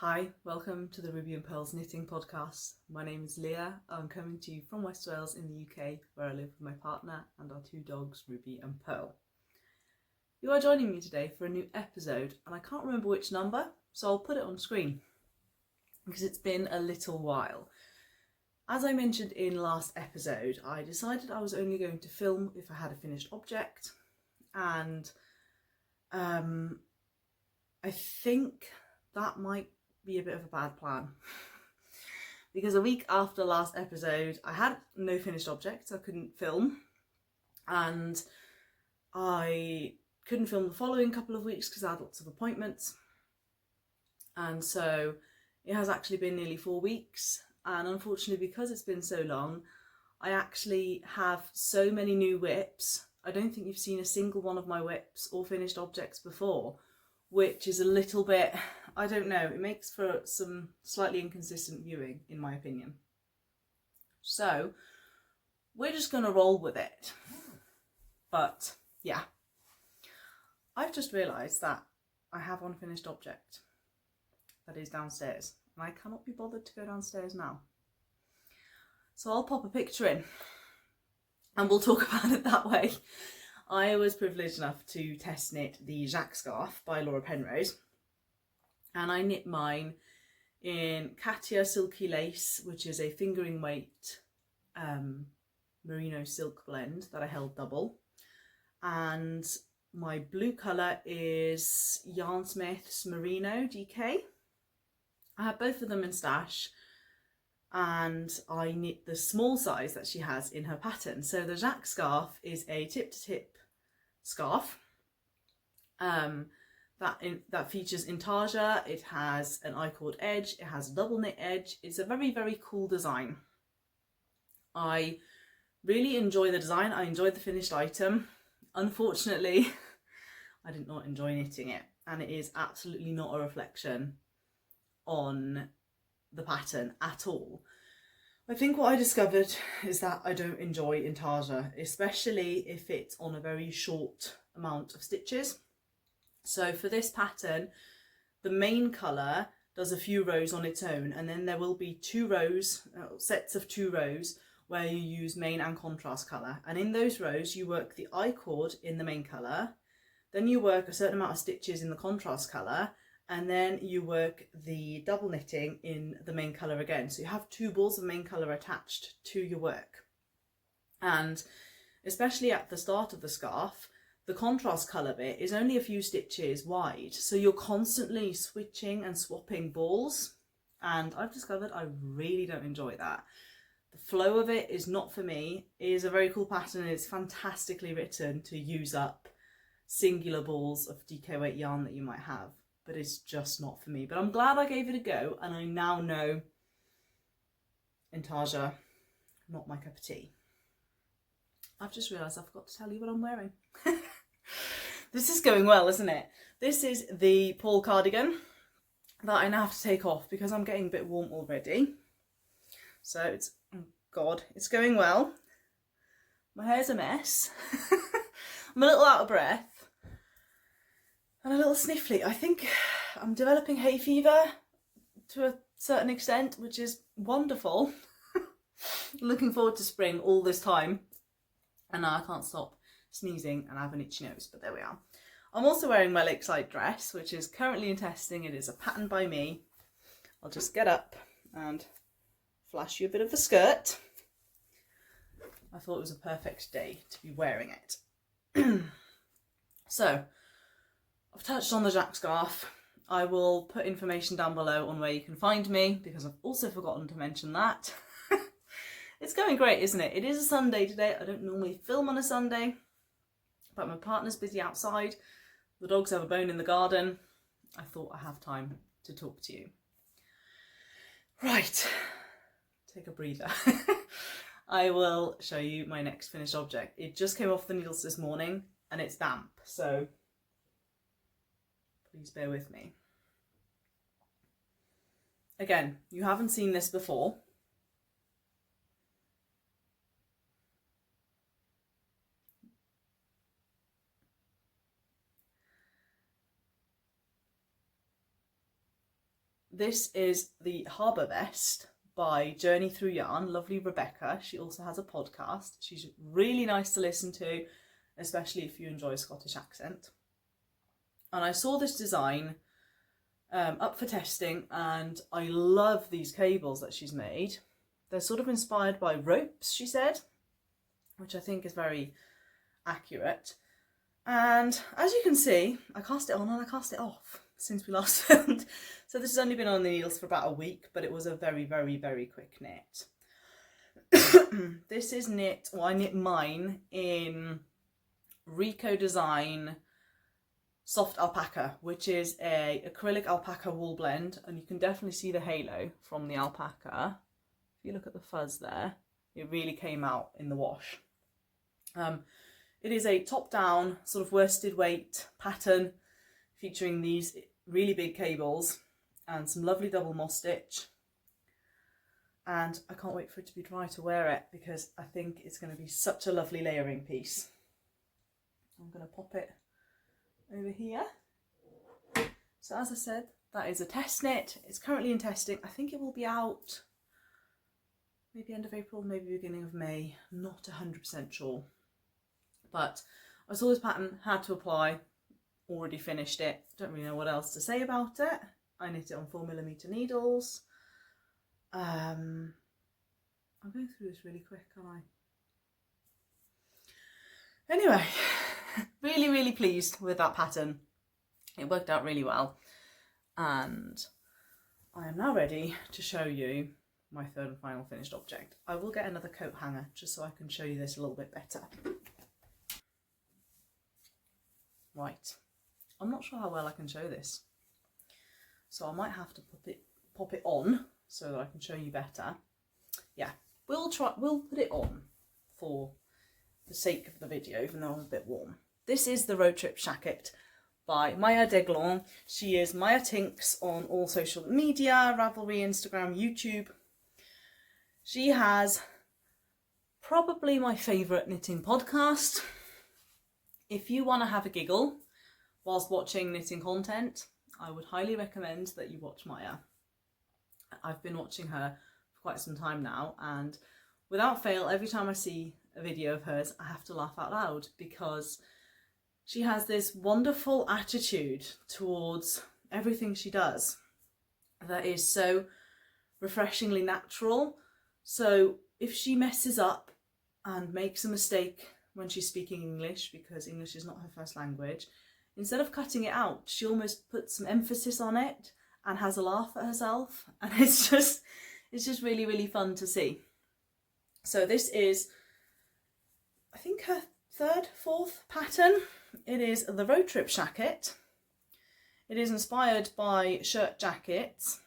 Hi, welcome to the Ruby and Pearls Knitting Podcast. My name is Leah. I'm coming to you from West Wales in the UK, where I live with my partner and our two dogs, Ruby and Pearl. You are joining me today for a new episode, and I can't remember which number, so I'll put it on screen because it's been a little while. As I mentioned in last episode, I decided I was only going to film if I had a finished object, and I think that might be a bit of a bad plan because a week after last episode I had no finished objects. I couldn't film, and I couldn't film the following couple of weeks because I had lots of appointments, and so it has actually been nearly 4 weeks, and unfortunately because it's been so long I actually have so many new whips. I don't think you've seen a single one of my whips or finished objects before, which is a little bit, I don't know, it makes for some slightly inconsistent viewing in my opinion. So we're just going to roll with it. But yeah, I've just realised that I have one finished object that is downstairs, and I cannot be bothered to go downstairs now. So I'll pop a picture in and we'll talk about it that way. I was privileged enough to test knit the Jaques scarf by Laura Penrose, and I knit mine in Katia Silky Lace, which is a fingering weight merino silk blend that I held double, and my blue colour is Yarnsmith's Merino DK. I have both of them in stash, and I knit the small size that she has in her pattern. So the Jaques scarf is a tip-to-tip scarf that features intarsia. It has an I-cord edge, it has a double knit edge. It's a very, very cool design. I really enjoy the design. I enjoy the finished item. Unfortunately, I did not enjoy knitting it, and it is absolutely not a reflection on the pattern at all. I think what I discovered is that I don't enjoy intarsia, especially if it's on a very short amount of stitches. So for this pattern, the main colour does a few rows on its own, and then there will be 2 rows, sets of 2 rows, where you use main and contrast colour. And in those rows you work the I-cord in the main colour, then you work a certain amount of stitches in the contrast colour, and then you work the double knitting in the main colour again. So you have 2 balls of main colour attached to your work. And especially at the start of the scarf, the contrast colour bit is only a few stitches wide, so you're constantly switching and swapping balls, and I've discovered I really don't enjoy that. The flow of it is not for me. It is a very cool pattern, and it's fantastically written to use up singular balls of DK weight yarn that you might have, but it's just not for me. But I'm glad I gave it a go, and I now know intarsia, not my cup of tea. I've just realised I forgot to tell you what I'm wearing. This is going well, isn't it? This is the Paul cardigan that I now have to take off because I'm getting a bit warm already. So it's, oh God, it's going well. My hair's a mess. I'm a little out of breath and a little sniffly. I think I'm developing hay fever to a certain extent, which is wonderful. Looking forward to spring all this time, and now I can't stop sneezing and I have an itchy nose, but there we are. I'm also wearing my lakeside dress, which is currently in testing. It is a pattern by me. I'll just get up and flash you a bit of the skirt. I thought it was a perfect day to be wearing it. So I've touched on the Jaques scarf. I will put information down below on where you can find me, because I've also forgotten to mention that. It's going great, isn't it? It is a Sunday today. I don't normally film on a Sunday, but my partner's busy outside. The dogs have a bone in the garden. I thought I have time to talk to you. Right, take a breather. I will show you my next finished object. It just came off the needles this morning and it's damp, so please bear with me. Again, you haven't seen this before. This is the Harbour vest by Journey Through Yarn, lovely Rebecca. She also has a podcast. She's really nice to listen to, especially if you enjoy a Scottish accent. And I saw this design up for testing, and I love these cables that she's made. They're sort of inspired by ropes, she said, which I think is very accurate. And as you can see, I cast it on and I cast it off since we last filmed. So this has only been on the needles for about a week, but it was a very, very, very quick knit. This is knit, well, I knit mine in Rico Design Soft Alpaca, which is a acrylic alpaca wool blend, and you can definitely see the halo from the alpaca. If you look at the fuzz there, it really came out in the wash. It is a top-down sort of worsted weight pattern featuring these really big cables and some lovely double moss stitch. And I can't wait for it to be dry to wear it, because I think it's going to be such a lovely layering piece. I'm going to pop it over here. So as I said, that is a test knit. It's currently in testing. I think it will be out maybe end of April, maybe beginning of May. Not 100% sure. But I saw this pattern, had to apply, already finished it. Don't really know what else to say about it. I knit it on 4mm needles. I'm going through this really quick, aren't I? Anyway, really, really pleased with that pattern. It worked out really well. And I am now ready to show you my third and final finished object. I will get another coat hanger just so I can show you this a little bit better. Right, I'm not sure how well I can show this, so I might have to pop it on so that I can show you better. Yeah, we'll put it on for the sake of the video, even though I'm a bit warm. This is the Roadtrip shacket by Maya Deglon. She is Maya Tinks on all social media, Ravelry, Instagram, YouTube. She has probably my favourite knitting podcast. If you want to have a giggle whilst watching knitting content, I would highly recommend that you watch Maya. I've been watching her for quite some time now, and without fail, every time I see a video of hers, I have to laugh out loud, because she has this wonderful attitude towards everything she does that is so refreshingly natural. So if she messes up and makes a mistake when she's speaking English, because English is not her first language, instead of cutting it out, she almost puts some emphasis on it and has a laugh at herself, and it's just really, really fun to see. So this is, I think, her fourth pattern. It is the Roadtrip shacket. It is inspired by shirt jackets,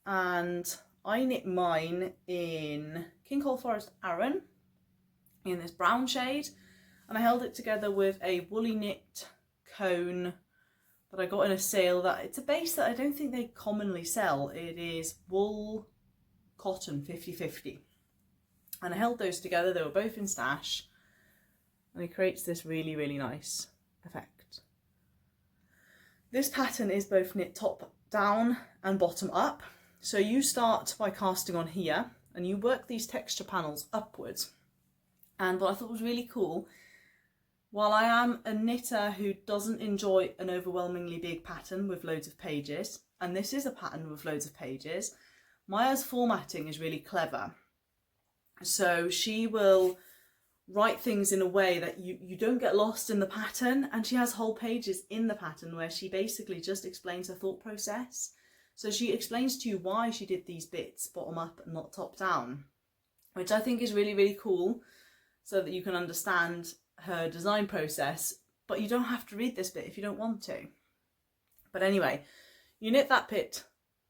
and I knit mine in King Cole Forest Aran in this brown shade, and I held it together with a woolly knit cone that I got in a sale. That it's a base that I don't think they commonly sell. It is wool cotton 50-50, and I held those together. They were both in stash, and it creates this really, really nice effect. This pattern is both knit top down and bottom up. So you start by casting on here and you work these texture panels upwards. And what I thought was really cool, while I am a knitter who doesn't enjoy an overwhelmingly big pattern with loads of pages, and this is a pattern with loads of pages, Maya's formatting is really clever. So she will write things in a way that you don't get lost in the pattern, and she has whole pages in the pattern where she basically just explains her thought process. So she explains to you why she did these bits bottom up and not top down, which I think is really, really cool, so that you can understand her design process, but you don't have to read this bit if you don't want to. But anyway, you knit that bit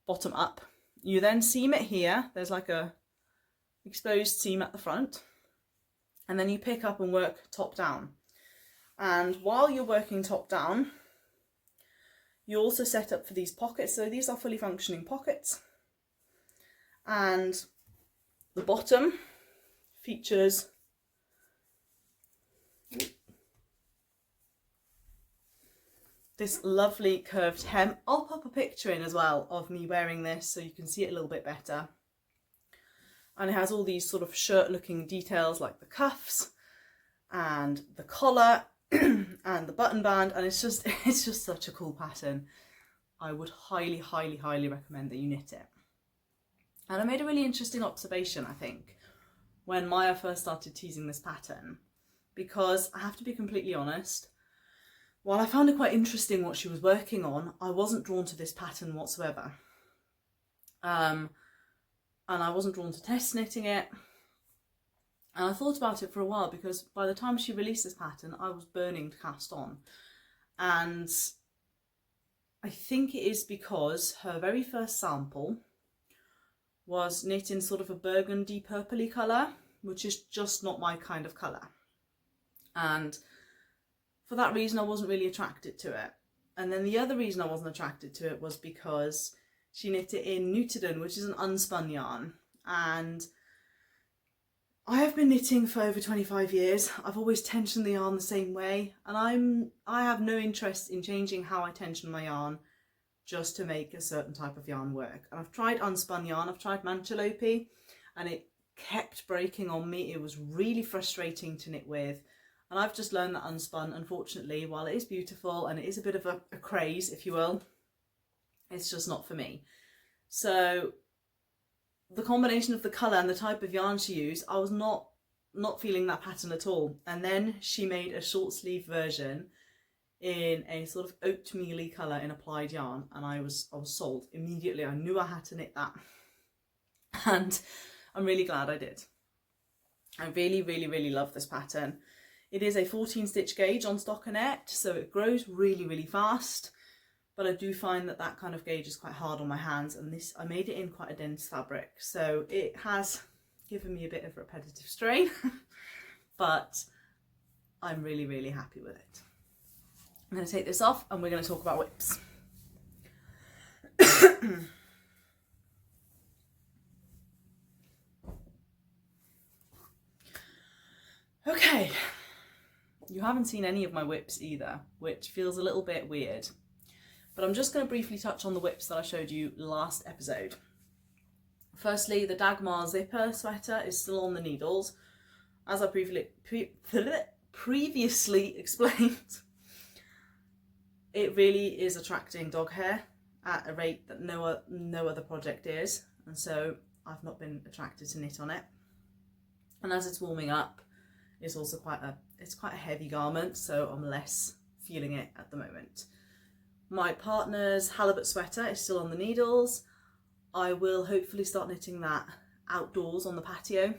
bottom up, you then seam it here, there's like a exposed seam at the front, and then you pick up and work top down. And while you're working top down, you also set up for these pockets. So these are fully functioning pockets, and the bottom features this lovely curved hem. I'll pop a picture in as well of me wearing this so you can see it a little bit better. And it has all these sort of shirt looking details like the cuffs and the collar and the button band, and it's just such a cool pattern. I would highly, highly, highly recommend that you knit it. And I made a really interesting observation, I think, when Maya first started teasing this pattern, because I have to be completely honest, while I found it quite interesting what she was working on, I wasn't drawn to this pattern whatsoever. And I wasn't drawn to test knitting it. And I thought about it for a while, because by the time she released this pattern, I was burning to cast on. And I think it is because her very first sample was knit in sort of a burgundy purpley colour, which is just not my kind of colour. And for that reason, I wasn't really attracted to it. And then the other reason I wasn't attracted to it was because she knit it in Nutiden, which is an unspun yarn. And I have been knitting for over 25 years. I've always tensioned the yarn the same way, and I have no interest in changing how I tension my yarn just to make a certain type of yarn work. And I've tried unspun yarn, I've tried Manchalope, and it kept breaking on me. It was really frustrating to knit with. And I've just learned that unspun, unfortunately, while it is beautiful and it is a bit of a craze, if you will, it's just not for me. So the combination of the colour and the type of yarn she used, I was not feeling that pattern at all. And then she made a short sleeve version in a sort of oatmeal-y colour in applied yarn, and I was sold immediately. I knew I had to knit that, and I'm really glad I did. I really, really, really love this pattern. It is a 14 stitch gauge on stockinette, so it grows really, really fast. But I do find that that kind of gauge is quite hard on my hands, and this, I made it in quite a dense fabric, so it has given me a bit of repetitive strain, but I'm really, really happy with it. I'm going to take this off and we're going to talk about whips. Okay, you haven't seen any of my whips either, which feels a little bit weird. But I'm just going to briefly touch on the whips that I showed you last episode. Firstly, the Dagmar zipper sweater is still on the needles. As I previously explained, it really is attracting dog hair at a rate that no other project is. And so I've not been attracted to knit on it. And as it's warming up, it's also quite a heavy garment, so I'm less feeling it at the moment. My partner's halibut sweater is still on the needles. I will hopefully start knitting that outdoors on the patio.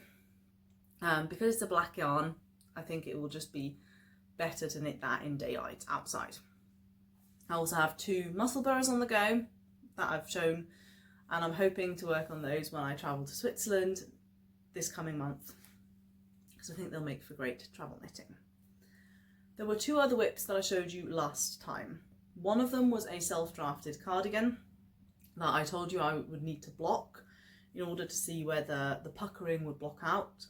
Because it's a black yarn, I think it will just be better to knit that in daylight outside. I also have 2 muscle burrs on the go that I've shown, and I'm hoping to work on those when I travel to Switzerland this coming month, because I think they'll make for great travel knitting. There were 2 other whips that I showed you last time. One of them was a self-drafted cardigan that I told you I would need to block in order to see whether the puckering would block out.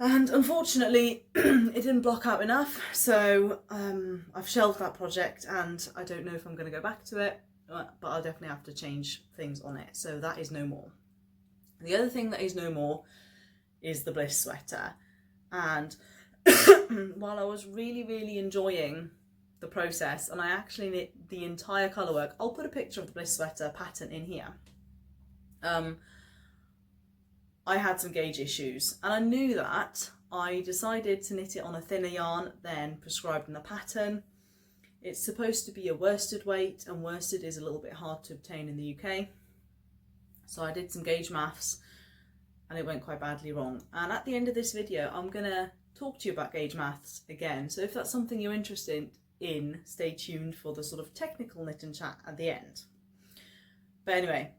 And unfortunately, it didn't block out enough, so I've shelved that project, and I don't know if I'm going to go back to it, but I'll definitely have to change things on it, so that is no more. The other thing that is no more is the Bliss sweater, and while I was really, really enjoying the process, and I actually knit the entire colour work, I'll put a picture of the Bliss sweater pattern in here. I had some gauge issues, and I knew that. I decided to knit it on a thinner yarn than prescribed in the pattern. It's supposed to be a worsted weight, and worsted is a little bit hard to obtain in the UK. So I did some gauge maths, and it went quite badly wrong. And at the end of this video, I'm going to talk to you about gauge maths again. So if that's something you're interested in, stay tuned for the sort of technical knit and chat at the end. But anyway,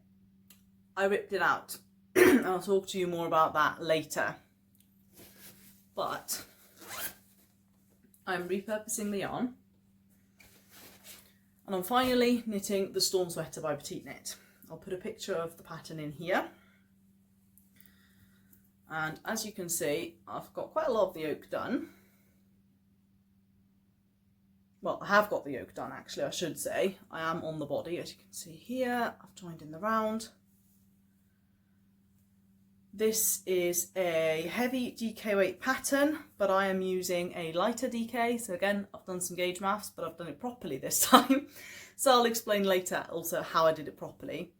I ripped it out. I'll talk to you more about that later. But I'm repurposing the yarn, and I'm finally knitting the Storm Sweater by Petite Knit. I'll put a picture of the pattern in here. And as you can see, I've got quite a lot of the yoke done. well, I have got the yoke done actually, I should say. I am on the body, as you can see here. I've joined in the round. This is a heavy DK weight pattern, but I am using a lighter DK. So again, I've done some gauge maths, but I've done it properly this time. So I'll explain later also how I did it properly.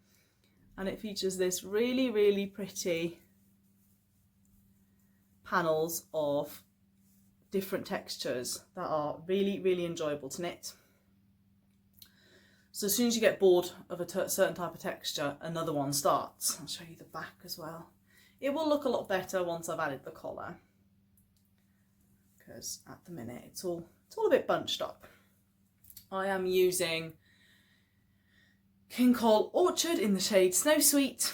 And it features this really, really pretty panels of different textures that are really, really enjoyable to knit. So as soon as you get bored of a certain type of texture, another one starts. I'll show you the back as well. It will look a lot better once I've added the collar, because at the minute it's all a bit bunched up. I am using King Cole Orchard in the shade Snow Sweet,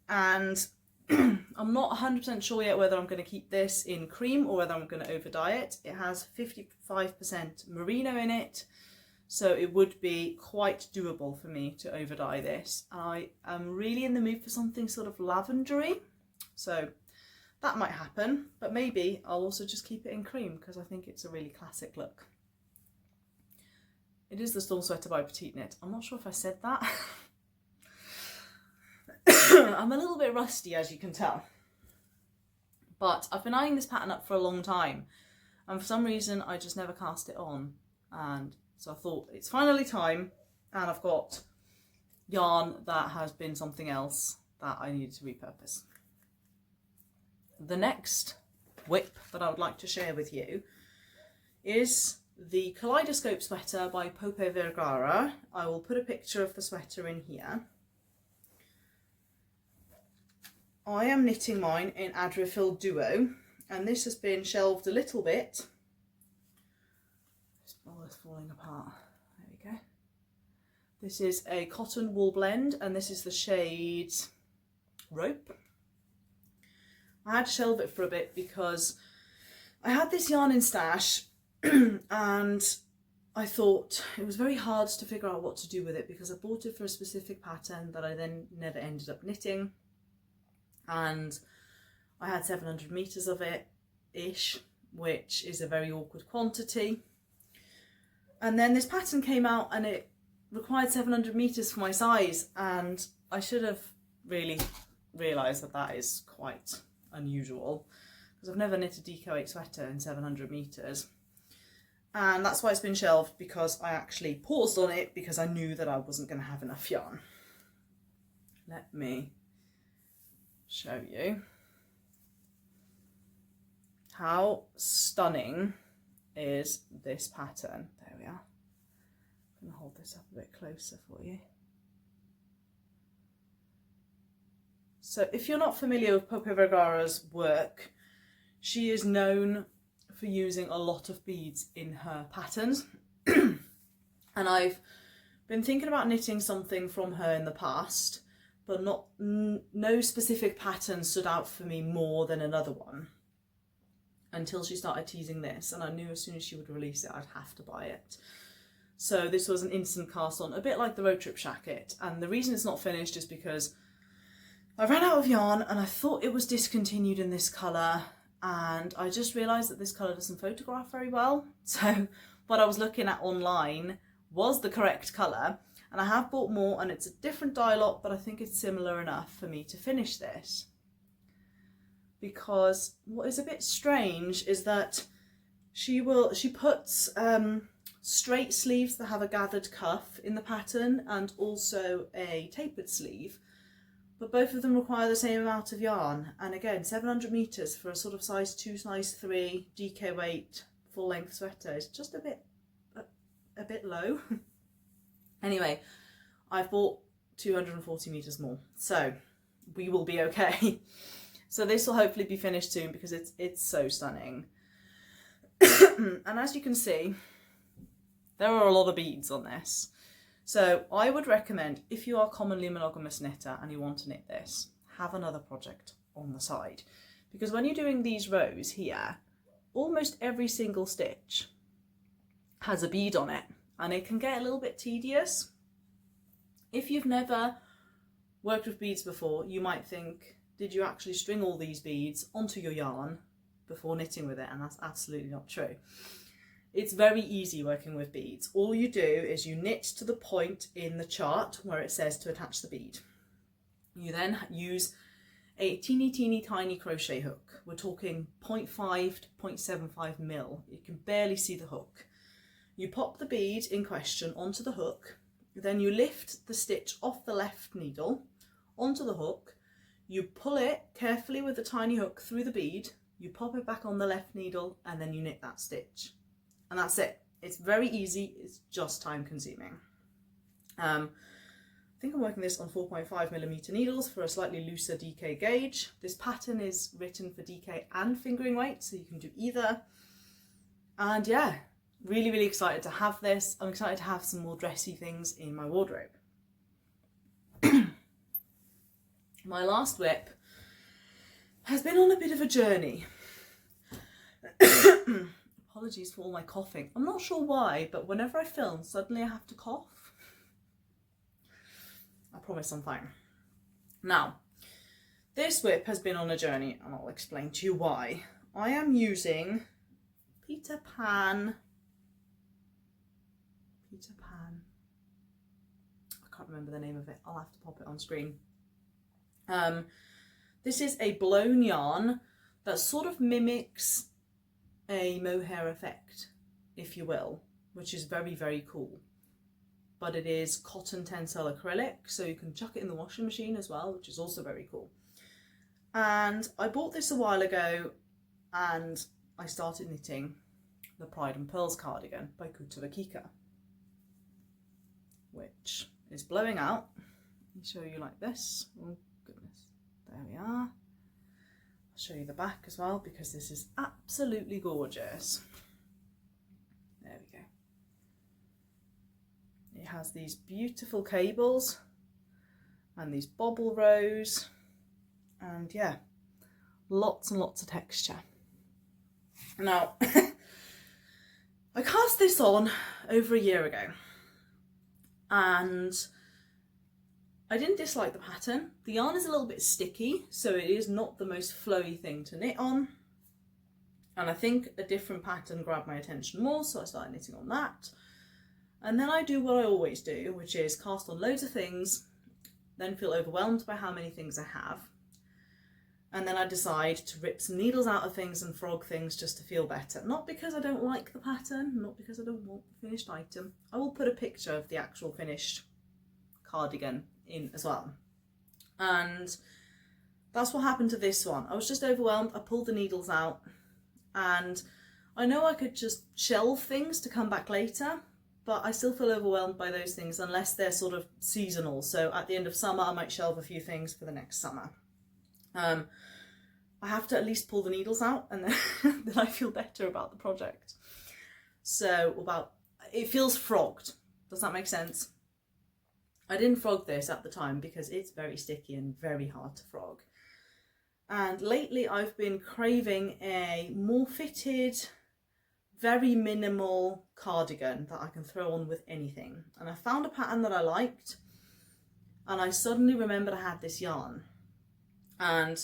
and I'm not 100% sure yet whether I'm going to keep this in cream or whether I'm going to over dye it. It has 55% merino in it, so it would be quite doable for me to over dye this. I am really in the mood for something sort of lavendery. So that might happen, but maybe I'll also just keep it in cream because I think it's a really classic look. It is the Storm Sweater by Petite Knit. I'm not sure if I said that. I'm a little bit rusty, as you can tell. But I've been eyeing this pattern up for a long time, and for some reason I just never cast it on. And so I thought it's finally time, and I've got yarn that has been something else that I needed to repurpose. The next whip that I would like to share with you is the Kaleidoscope sweater by Pope Vergara. I will put a picture of the sweater in here. I am knitting mine in Adriafil Duo, and this has been shelved a little bit. Oh, it's falling apart. There we go. This is a cotton wool blend, and this is the shade Rope. I had to shelve it for a bit because I had this yarn in stash and I thought it was very hard to figure out what to do with it because I bought it for a specific pattern that I then never ended up knitting, and I had 700 meters of it ish, which is a very awkward quantity. And then this pattern came out and it required 700 meters for my size, and I should have really realised that that is quite unusual because I've never knit a DK8 sweater in 700 meters, and that's why it's been shelved, because I actually paused on it because I knew that I wasn't going to have enough yarn. Let me show you how stunning is this pattern. There we are. I'm going to hold this up a bit closer for you. So if you're not familiar with Pope Vergara's work, she is known for using a lot of beads in her patterns. And I've been thinking about knitting something from her in the past, but no specific pattern stood out for me more than another one until she started teasing this, and I knew as soon as she would release it I'd have to buy it. So this was an instant cast on, a bit like the Roadtrip shacket, and the reason it's not finished is because I ran out of yarn and I thought it was discontinued in this colour, and I just realised that this colour doesn't photograph very well. So what I was looking at online was the correct colour, and I have bought more, and it's a different dye lot, but I think it's similar enough for me to finish this. Because what is a bit strange is that she puts straight sleeves that have a gathered cuff in the pattern and also a tapered sleeve, but both of them require the same amount of yarn, and again 700 meters for a sort of size 2, size 3 DK weight full length sweater is just a bit low. Anyway, I've bought 240 meters more, so we will be okay. So this will hopefully be finished soon because it's so stunning. And as you can see, there are a lot of beads on this. So I would recommend, if you are a commonly monogamous knitter and you want to knit this, have another project on the side. Because when you're doing these rows here, almost every single stitch has a bead on it, and it can get a little bit tedious. If you've never worked with beads before, you might think, did you actually string all these beads onto your yarn before knitting with it? And that's absolutely not true. It's very easy working with beads. All you do is you knit to the point in the chart where it says to attach the bead. You then use a teeny tiny crochet hook. We're talking 0.5 to 0.75 mil. You can barely see the hook. You pop the bead in question onto the hook, then you lift the stitch off the left needle onto the hook, you pull it carefully with the tiny hook through the bead, you pop it back on the left needle, and then you knit that stitch. And that's it. It's very easy, it's just time consuming. I think I'm working this on 4.5mm needles for a slightly looser DK gauge. This pattern is written for DK and fingering weight, so you can do either. And yeah, really excited to have this. I'm excited to have some more dressy things in my wardrobe. My last whip has been on a bit of a journey. Apologies for all my coughing. I'm not sure why, but whenever I film, suddenly I have to cough. I promise I'm fine. Now, this whip has been on a journey, and I'll explain to you why. I am using Peter Pan. I can't remember the name of it. I'll have to pop it on screen. This is a blown yarn that sort of mimics a mohair effect, if you will, which is very cool. But it is cotton tencel acrylic, so you can chuck it in the washing machine as well, which is also very cool. And I bought this a while ago, and I started knitting the Pride and Pearls cardigan by Kutovakika, which is blowing out. Let me show you like this. Oh goodness, there we are. I'll show you the back as well, because this is absolutely gorgeous. There we go. It has these beautiful cables and these bobble rows, and yeah, lots and lots of texture. Now, I cast this on over a year ago, and I didn't dislike the pattern. The yarn is a little bit sticky, so it is not the most flowy thing to knit on. And I think a different pattern grabbed my attention more, so I started knitting on that. And then I do what I always do, which is cast on loads of things, then feel overwhelmed by how many things I have. And then I decide to rip some needles out of things and frog things just to feel better. Not because I don't like the pattern, not because I don't want the finished item. I will put a picture of the actual finished cardigan in as well. And that's what happened to this one. I was just overwhelmed. I pulled the needles out, and I know I could just shelve things to come back later, but I still feel overwhelmed by those things unless they're sort of seasonal. So at the end of summer, I might shelve a few things for the next summer. I have to at least pull the needles out, and then I feel better about the project. So it feels frogged. Does that make sense? I didn't frog this at the time because it's very sticky and very hard to frog. And lately I've been craving a more fitted, very minimal cardigan that I can throw on with anything. And I found a pattern that I liked, and I suddenly remembered I had this yarn. And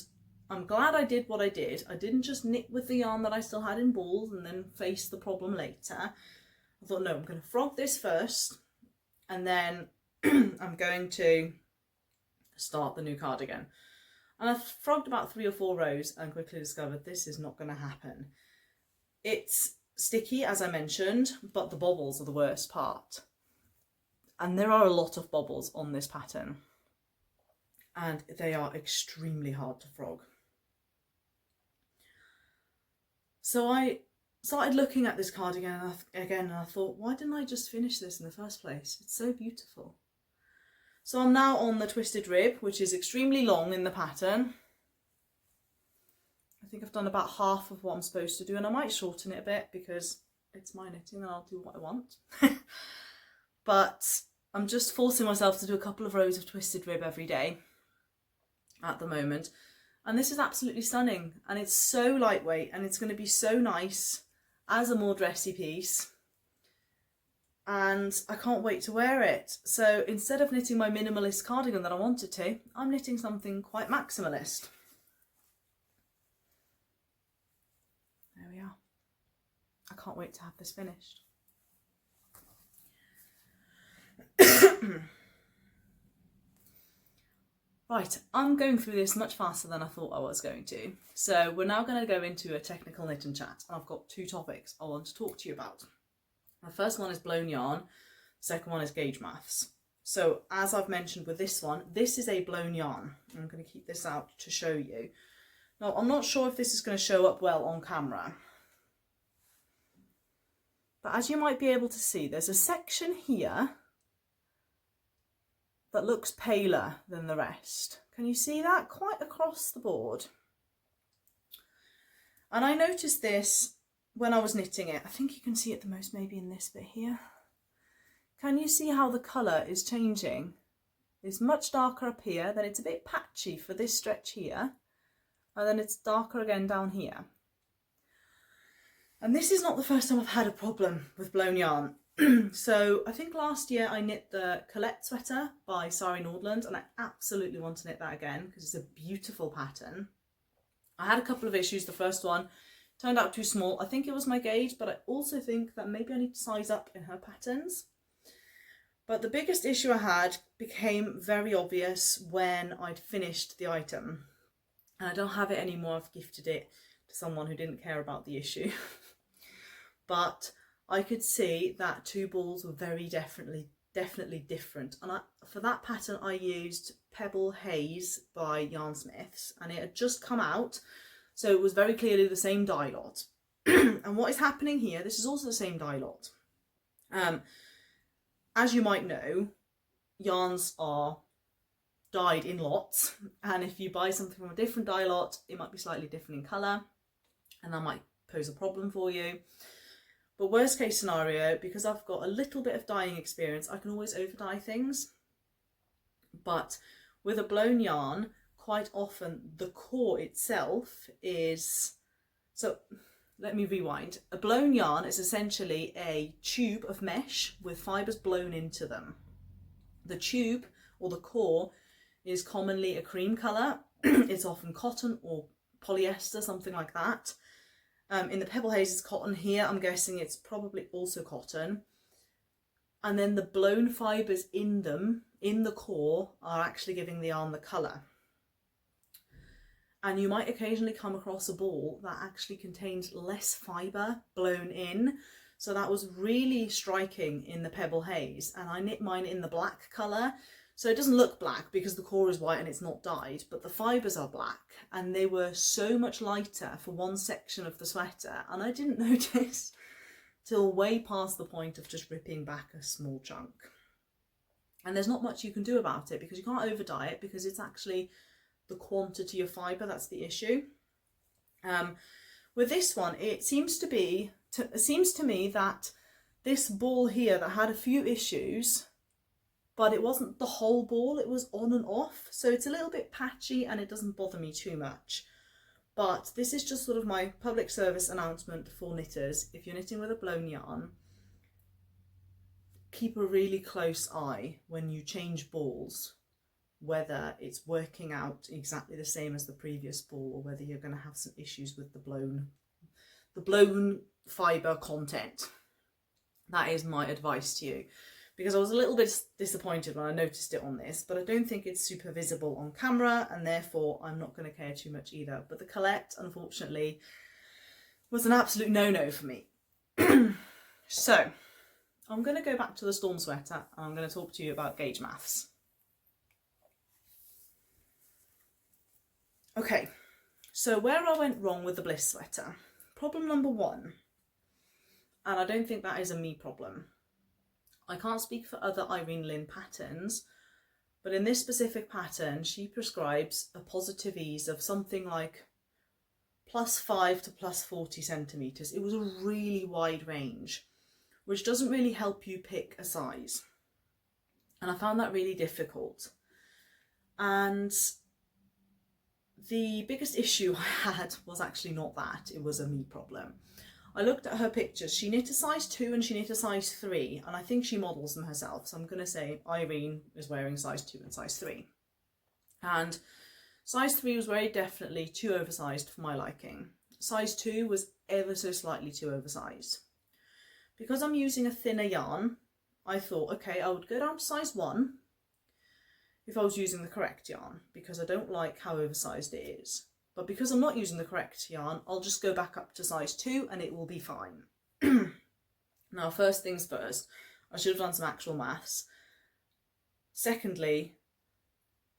I'm glad I did what I did. I didn't just knit with the yarn that I still had in balls and then face the problem later. I thought, no, I'm going to frog this first, and then I'm going to start the new cardigan. And I frogged about 3 or 4 rows and quickly discovered this is not going to happen. It's sticky, as I mentioned, but the bobbles are the worst part. And there are a lot of bobbles on this pattern, and they are extremely hard to frog. So I started looking at this cardigan again, and I thought, why didn't I just finish this in the first place? It's so beautiful. So I'm now on the twisted rib, which is extremely long in the pattern. I think I've done about half of what I'm supposed to do, and I might shorten it a bit because it's my knitting and I'll do what I want. But I'm just forcing myself to do a couple of rows of twisted rib every day at the moment. And this is absolutely stunning, and it's so lightweight, and it's going to be so nice as a more dressy piece. And I can't wait to wear it. So instead of knitting my minimalist cardigan that I wanted to, I'm knitting something quite maximalist. There we are. I can't wait to have this finished. Right, I'm going through this much faster than I thought I was going to. So we're now going to go into a technical knit and chat. I've got 2 topics I want to talk to you about. The first one is blown yarn. The second one is gauge maths. So as I've mentioned with this one, this is a blown yarn. I'm going to keep this out to show you. Now, I'm not sure if this is going to show up well on camera. But as you might be able to see, there's a section here that looks paler than the rest. Can you see that? Quite across the board. And I noticed this when I was knitting it. I think you can see it the most maybe in this bit here. Can you see how the colour is changing? It's much darker up here, then it's a bit patchy for this stretch here, and then it's darker again down here. And this is not the first time I've had a problem with blown yarn. So I think last year I knit the Colette sweater by Sari Nordland, and I absolutely want to knit that again because it's a beautiful pattern. I had a couple of issues. The first one turned out too small. I think it was my gauge, but I also think that maybe I need to size up in her patterns. But the biggest issue I had became very obvious when I'd finished the item. And I don't have it anymore. I've gifted it to someone who didn't care about the issue. But I could see that 2 balls were very definitely different. And for that pattern, I used Pebble Haze by Yarnsmiths, and it had just come out, so it was very clearly the same dye lot. And what is happening here, this is also the same dye lot. As you might know, yarns are dyed in lots, and if you buy something from a different dye lot, it might be slightly different in colour, and that might pose a problem for you. But worst case scenario, because I've got a little bit of dyeing experience, I can always over dye things. But with a blown yarn, quite often the core itself is... So let me rewind. A blown yarn is essentially a tube of mesh with fibres blown into them. The tube or the core is commonly a cream colour. It's often cotton or polyester, something like that. In the Pebble Haze, it's cotton. Here, I'm guessing it's probably also cotton. And then the blown fibres in them, in the core, are actually giving the yarn the colour. And you might occasionally come across a ball that actually contains less fibre blown in. So that was really striking in the Pebble Haze. And I knit mine in the black colour. So it doesn't look black because the core is white and it's not dyed, but the fibres are black, and they were so much lighter for one section of the sweater, and I didn't notice till way past the point of just ripping back a small chunk. And there's not much you can do about it because you can't over dye it because it's actually the quantity of fibre that's the issue. With this one, it seems to me that this ball here that had a few issues, but it wasn't the whole ball, it was on and off. So it's a little bit patchy and it doesn't bother me too much. But this is just sort of my public service announcement for knitters. If you're knitting with a blown yarn, keep a really close eye when you change balls, whether it's working out exactly the same as the previous ball or whether you're going to have some issues with the blown fibre content. That is my advice to you. Because I was a little bit disappointed when I noticed it on this, but I don't think it's super visible on camera, and therefore I'm not going to care too much either. But the Colette, unfortunately, was an absolute no-no for me. So, I'm going to go back to the Storm sweater, and I'm going to talk to you about gauge maths. Okay, so where I went wrong with the Bliss sweater. Problem number 1, and I don't think that is a me problem. I can't speak for other Irene Lynn patterns, but in this specific pattern, she prescribes a positive ease of something like +5 to +40 centimetres. It was a really wide range, which doesn't really help you pick a size. And I found that really difficult. And the biggest issue I had was actually not that, it was a me problem. I looked at her pictures. She knit a size 2 and she knit a size 3, and I think she models them herself. So I'm going to say Irene is wearing size 2 and size 3. And size 3 was very definitely too oversized for my liking. size 2 was ever so slightly too oversized. Because I'm using a thinner yarn, I thought, okay, I would go down to size 1 if I was using the correct yarn, because I don't like how oversized it is. But because I'm not using the correct yarn, I'll just go back up to size 2 and it will be fine. Now, first things first, I should have done some actual maths. Secondly,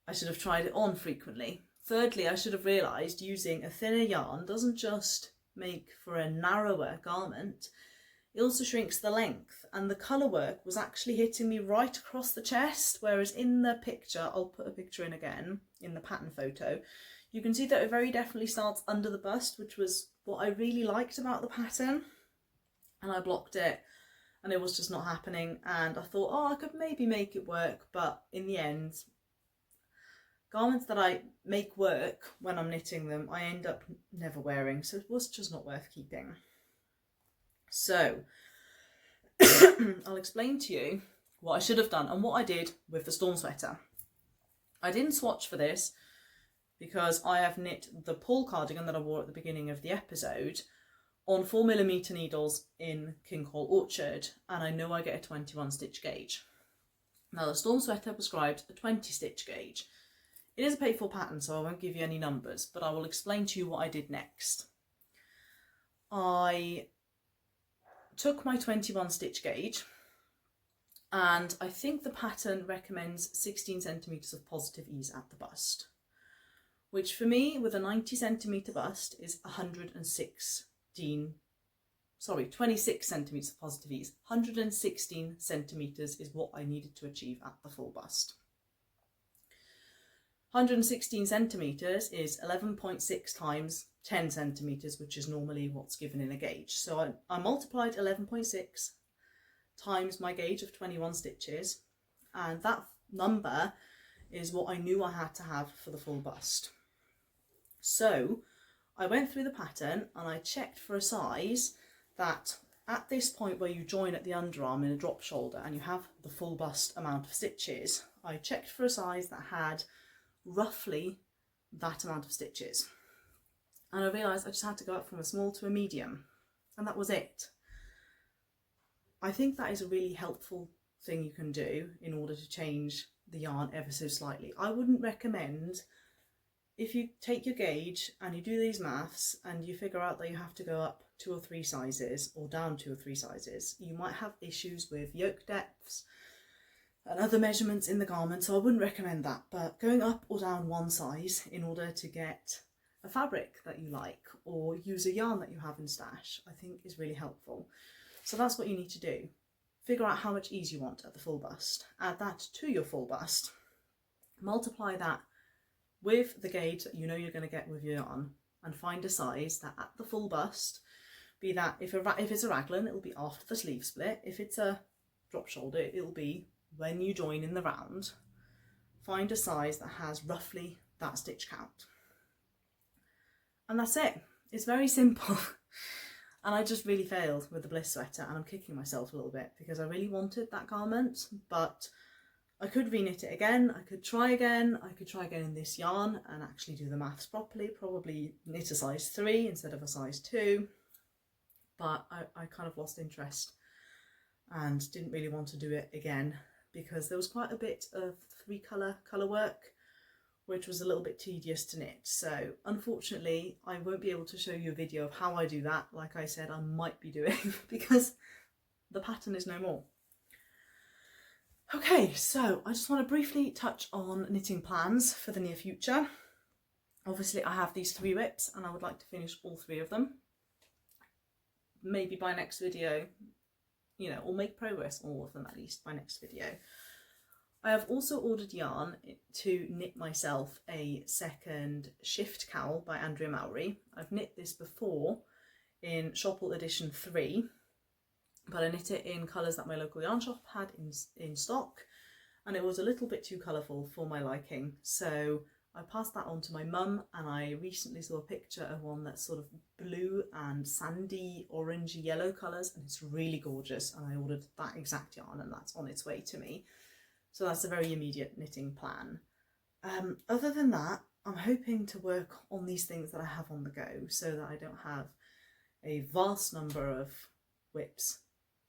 I should have tried it on frequently. Thirdly, I should have realised using a thinner yarn doesn't just make for a narrower garment, it also shrinks the length, and the colour work was actually hitting me right across the chest, whereas in the picture, I'll put a picture in again, in the pattern photo, you can see that it very definitely starts under the bust, which was what I really liked about the pattern, and I blocked it, and it was just not happening, and I thought, oh, I could maybe make it work, but in the end, garments that I make work when I'm knitting them, I end up never wearing, so it was just not worth keeping. So, I'll explain to you what I should have done and what I did with the storm sweater. I didn't swatch for this because I have knit the pull cardigan that I wore at the beginning of the episode on 4mm needles in Kinghall Orchard, and I know I get a 21 stitch gauge. Now the storm sweater prescribed a 20 stitch gauge. It is a paid for pattern, so I won't give you any numbers, but I will explain to you what I did next. I took my 21 stitch gauge, and I think the pattern recommends 16 centimetres of positive ease at the bust, which for me with a 90 centimetre bust is 26 centimetres of positive ease. 116 centimetres is what I needed to achieve at the full bust. 116 centimetres is 11.6 times 10 centimetres, which is normally what's given in a gauge. So I multiplied 11.6 times my gauge of 21 stitches, and that number is what I knew I had to have for the full bust. So I went through the pattern and I checked for a size that at this point where you join at the underarm in a drop shoulder and you have the full bust amount of stitches, I checked for a size that had roughly that amount of stitches, and I realised I just had to go up from a small to a medium, and that was it. I think that is a really helpful thing you can do in order to change the yarn ever so slightly. I wouldn't recommend, if you take your gauge and you do these maths and you figure out that you have to go up 2 or 3 sizes or down 2 or 3 sizes, you might have issues with yoke depths and other measurements in the garment, so I wouldn't recommend that. But going up or down 1 size in order to get a fabric that you like or use a yarn that you have in stash, I think is really helpful. So that's what you need to do. Figure out how much ease you want at the full bust, add that to your full bust, multiply that with the gauge that you know you're going to get with your yarn, and find a size that at the full bust, be that if it's a raglan, it'll be after the sleeve split. If it's a drop shoulder, it'll be when you join in the round. Find a size that has roughly that stitch count. And that's it. It's very simple. And I just really failed with the bliss sweater, and I'm kicking myself a little bit because I really wanted that garment, but I could reknit it again, I could try again in this yarn and actually do the maths properly, probably knit a size 3 instead of a size 2, but I kind of lost interest and didn't really want to do it again because there was quite a bit of 3 colour work, which was a little bit tedious to knit. So unfortunately I won't be able to show you a video of how I do that, like I said I might be doing, because the pattern is no more. Okay, so I just want to briefly touch on knitting plans for the near future. Obviously I have these 3 whips and I would like to finish all 3 of them. Maybe by next video, you know, or make progress on all of them at least by next video. I have also ordered yarn to knit myself a second shift cowl by Andrea Mowry. I've knit this before in Shopple edition 3, but I knit it in colours that my local yarn shop had in stock, and it was a little bit too colourful for my liking, so I passed that on to my mum, and I recently saw a picture of one that's sort of blue and sandy orangey yellow colours, and it's really gorgeous, and I ordered that exact yarn and that's on its way to me. So that's a very immediate knitting plan. Other than that, I'm hoping to work on these things that I have on the go so that I don't have a vast number of whips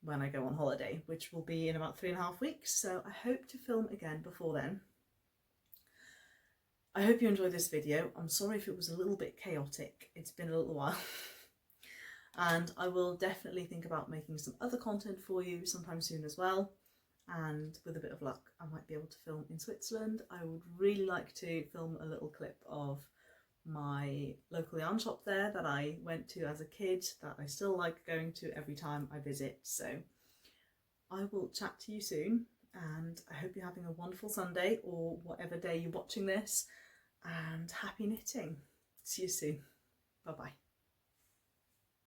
when I go on holiday, which will be in about 3.5 weeks. So I hope to film again before then. I hope you enjoyed this video. I'm sorry if it was a little bit chaotic. It's been a little while. And I will definitely think about making some other content for you sometime soon as well. And with a bit of luck, I might be able to film in Switzerland. I would really like to film a little clip of my local yarn shop there that I went to as a kid, that I still like going to every time I visit. So I will chat to you soon, and I hope you're having a wonderful Sunday or whatever day you're watching this, and happy knitting. See you soon. Bye bye.